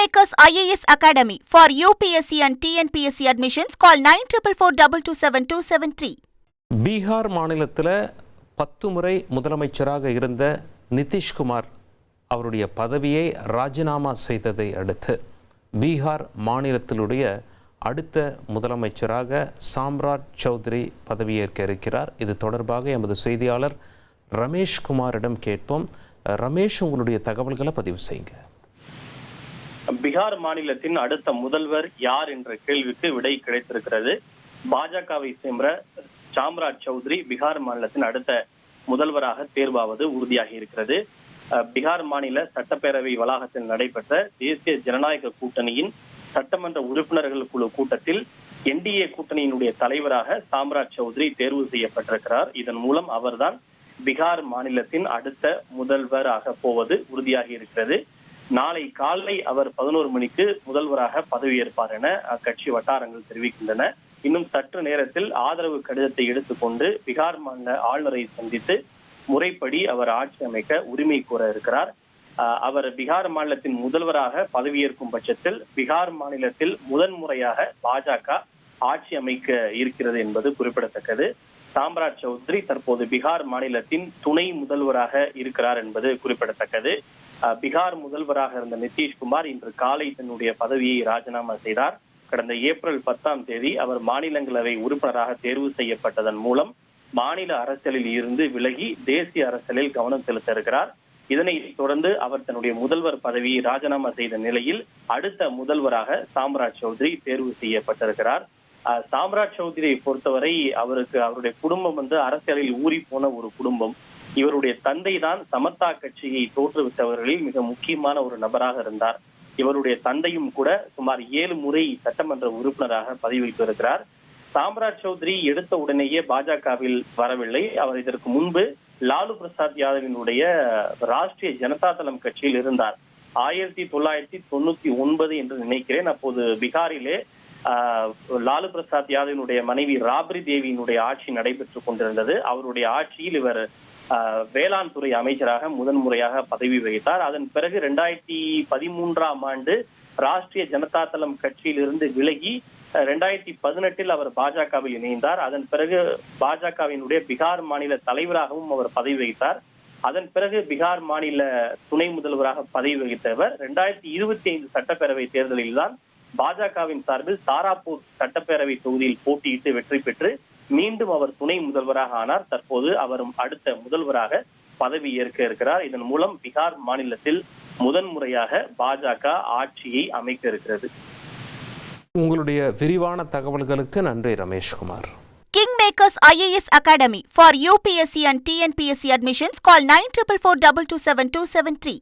Kingmakers IAS Academy for UPSC and TNPSC admissions. Call 9442272273. Bihar மாநிலத்தில் 10 முறை முதலமைச்சராக இருந்த நிதிஷ்குமார் அவருடைய பதவியை ராஜினாமா செய்ததை அடுத்து பீகார் மாநிலத்திலுடைய அடுத்த முதலமைச்சராக சாம்ராட் சௌத்ரி பதவியேற்க இருக்கிறார். இது தொடர்பாக எமது செய்தியாளர் ரமேஷ் குமாரிடம் கேட்போம். ரமேஷ், உங்களுடைய தகவல்களை பதிவு செய்யுங்க. பீகார் மாநிலத்தின் அடுத்த முதல்வர் யார் என்ற கேள்விக்கு விடை கிடைத்திருக்கிறது. பாஜகவை சேர்ந்த சாம்ராட் சௌத்ரி பீகார் மாநிலத்தின் அடுத்த முதல்வராக தேர்வாவது உறுதியாகி இருக்கிறது. பீகார் மாநில சட்டப்பேரவை வளாகத்தில் நடைபெற்ற தேசிய ஜனநாயக கூட்டணியின் சட்டமன்ற உறுப்பினர்கள் குழு கூட்டத்தில் என்டிஏ கூட்டணியினுடைய தலைவராக சாம்ராட் சௌத்ரி தேர்வு செய்யப்பட்டிருக்கிறார். இதன் மூலம் அவர்தான் பீகார் மாநிலத்தின் அடுத்த முதல்வராக போவது உறுதியாகி இருக்கிறது. நாளை காலை அவர் 11 மணிக்கு முதல்வராக பதவியேற்பார் என அக்கட்சி வட்டாரங்கள் தெரிவிக்கின்றன. இன்னும் சற்று நேரத்தில் ஆதரவு கடிதத்தை எடுத்துக்கொண்டு பீகார் மாநில ஆளுநரை சந்தித்து முறைப்படி அவர் ஆட்சி அமைக்க உரிமை கோர இருக்கிறார். அவர் பீகார் மாநிலத்தின் முதல்வராக பதவியேற்கும் பட்சத்தில் பீகார் மாநிலத்தில் முதன்முறையாக பாஜக ஆட்சி அமைக்க இருக்கிறது என்பது குறிப்பிடத்தக்கது. சாம்ராட் சௌத்ரி தற்போது பீகார் மாநிலத்தின் துணை முதல்வராக இருக்கிறார் என்பது குறிப்பிடத்தக்கது. பீகார் முதல்வராக இருந்த நிதிஷ்குமார் இன்று காலை தன்னுடைய பதவியை ராஜினாமா செய்தார். கடந்த ஏப்ரல் 10ஆம் தேதி அவர் மாநிலங்களவை உறுப்பினராக தேர்வு செய்யப்பட்டதன் மூலம் மாநில அரசியலில் இருந்து விலகி தேசிய அரசியலில் கவனம் செலுத்த இருக்கிறார். இதனை தொடர்ந்து அவர் தன்னுடைய முதல்வர் பதவியை ராஜினாமா செய்த நிலையில் அடுத்த முதல்வராக சாம்ராட் சௌத்ரி தேர்வு செய்யப்பட்டிருக்கிறார். சாம்ராட் சௌத்ரியை பொறுத்தவரை அவருடைய குடும்பம் அரசியலில் ஊறி போன ஒரு குடும்பம். இவருடைய தந்தை தான் சமத்தா கட்சியை தோற்றுவித்தவர்களில் மிக முக்கியமான ஒரு நபராக இருந்தார். இவருடைய தந்தையும் கூட சுமார் 7 முறை சட்டமன்ற உறுப்பினராக பதவி வைத்திருக்கிறார். சாம்ராட் சௌத்ரி எடுத்த உடனேயே பாஜகவில் வரவில்லை. அவர் இதற்கு முன்பு லாலு பிரசாத் யாதவினுடைய ராஷ்டிரிய ஜனதா தளம் கட்சியில் இருந்தார். 1999 என்று நினைக்கிறேன். அப்போது பீகாரிலே லாலு பிரசாத் யாதவினுடைய மனைவி ராப்ரி தேவியினுடைய ஆட்சி நடைபெற்றுக் கொண்டிருந்தது. அவருடைய ஆட்சியில் இவர் வேளாண் துறை அமைச்சராக முதன்முறையாக பதவி வகித்தார். அதன் பிறகு 2013ஆம் ஆண்டு ராஷ்டிரிய ஜனதா தளம் கட்சியிலிருந்து விலகி 2018 அவர் பாஜகவில் இணைந்தார். அதன் பிறகு பாஜகவினுடைய பீகார் மாநில தலைவராகவும் அவர் பதவி வகித்தார். அதன் பிறகு பீகார் மாநில துணை முதல்வராக பதவி வகித்தவர் 2025 சட்டப்பேரவை தேர்தலில் தான் பாஜகவின் சார்பில் தாராப்பூர் சட்டப்பேரவை தொகுதியில் போட்டியிட்டு வெற்றி பெற்று மீண்டும் அவர் துணை முதல்வராக ஆனார். தற்போது அவரும் அடுத்த முதல்வராக பதவி ஏற்க இருக்கிறார். இதன் மூலம் பீகார் மாநிலத்தில் முதன்முறையாக பாஜக ஆட்சியை அமைக்க இருக்கிறது. உங்களுடைய விரிவான தகவல்களுக்கு நன்றி Rameshkumar. Kingmakers IAS Academy for UPSC and TNPSC admissions. Call 9442272273.